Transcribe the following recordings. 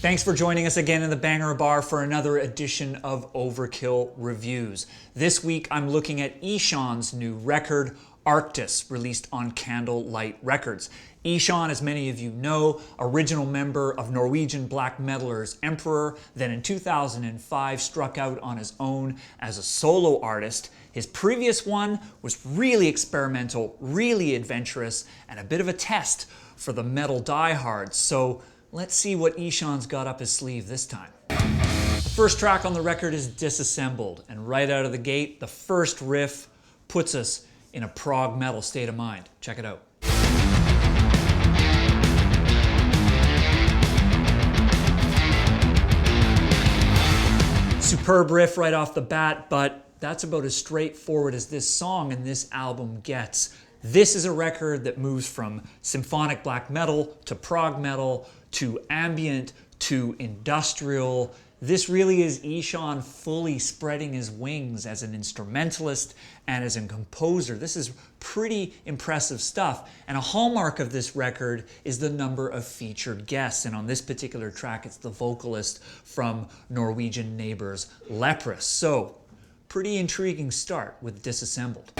Thanks for joining us again in the Banger Bar for another edition of Overkill Reviews. This week I'm looking at IHSAHN's new record, Arktis, released on Candlelight Records. IHSAHN, as many of you know, original member of Norwegian black metalers Emperor, then in 2005 struck out on his own as a solo artist. His previous one was really experimental, really adventurous, and a bit of a test for the metal diehards. So let's see what IHSAHN's got up his sleeve this time. The first track on the record is Disassembled, and right out of the gate, the first riff puts us in a prog metal state of mind. Check it out. Superb riff right off the bat, but that's about as straightforward as this song and this album gets. This is a record that moves from symphonic black metal to prog metal to ambient to industrial. This really is IHSAHN fully spreading his wings as an instrumentalist and as a composer. This is pretty impressive stuff. And a hallmark of this record is the number of featured guests. And on this particular track, it's the vocalist from Norwegian neighbors Leprous. So, pretty intriguing start with Disassembled.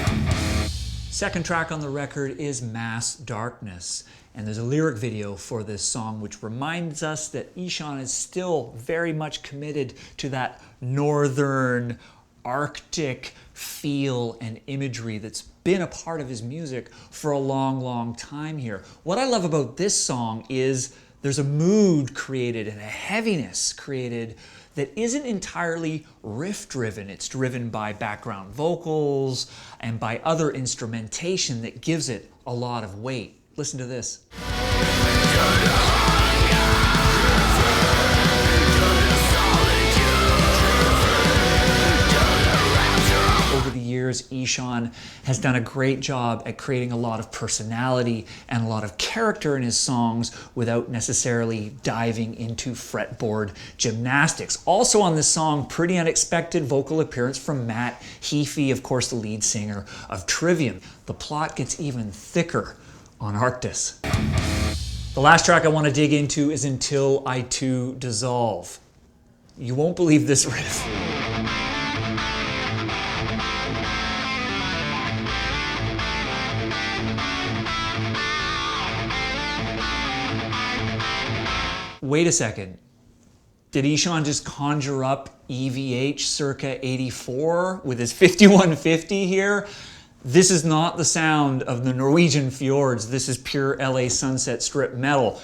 Second track on the record is Mass Darkness, and there's a lyric video for this song which reminds us that IHSAHN is still very much committed to that northern Arctic feel and imagery that's been a part of his music for a long, long time here. What I love about this song is there's a mood created and a heaviness created that isn't entirely riff-driven. It's driven by background vocals and by other instrumentation that gives it a lot of weight. Listen to this. Over the years, IHSAHN has done a great job at creating a lot of personality and a lot of character in his songs without necessarily diving into fretboard gymnastics. Also on this song, pretty unexpected vocal appearance from Matt Heafy, of course the lead singer of Trivium. The plot gets even thicker on Arktis. The last track I want to dig into is Until I Too Dissolve. You won't believe this riff. Wait a second. Did IHSAHN just conjure up EVH circa 84 with his 5150 here? This is not the sound of the Norwegian fjords. This is pure LA Sunset Strip metal.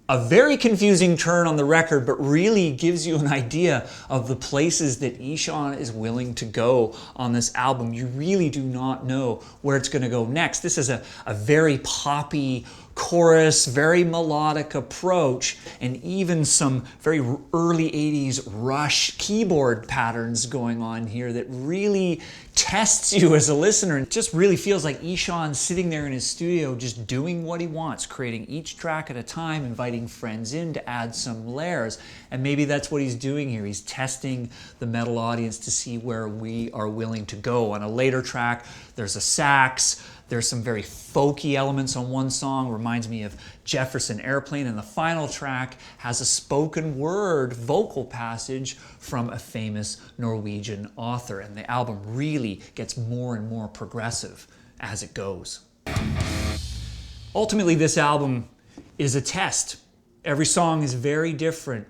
A very confusing turn on the record, but really gives you an idea of the places that IHSAHN is willing to go on this album. You really do not know where it's going to go next. This is a very poppy chorus, very melodic approach, and even some very early 80s Rush keyboard patterns going on here that really tests you as a listener. It just really feels like IHSAHN sitting there in his studio just doing what he wants, creating each track at a time, inviting friends in to add some layers. And maybe that's what he's doing here. He's testing the metal audience to see where we are willing to go. On a later track, there's a sax. There's some very folky elements on one song, reminds me of Jefferson Airplane, and the final track has a spoken word vocal passage from a famous Norwegian author, and the album really gets more and more progressive as it goes. Ultimately, this album is a test. Every song is very different.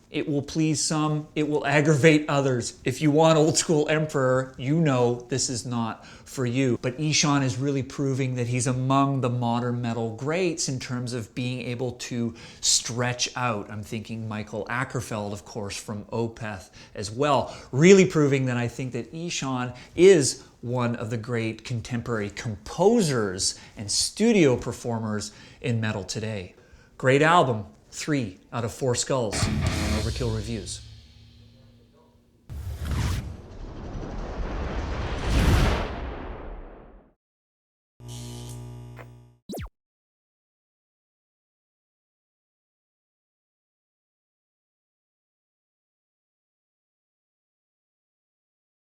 It will please some, it will aggravate others. If you want old school Emperor, you know this is not for you. But IHSAHN is really proving that he's among the modern metal greats in terms of being able to stretch out. I'm thinking Michael Ackerfeld, of course, from Opeth as well. Really proving that I think that IHSAHN is one of the great contemporary composers and studio performers in metal today. Great album, 3 out of 4 skulls on Overkill Reviews.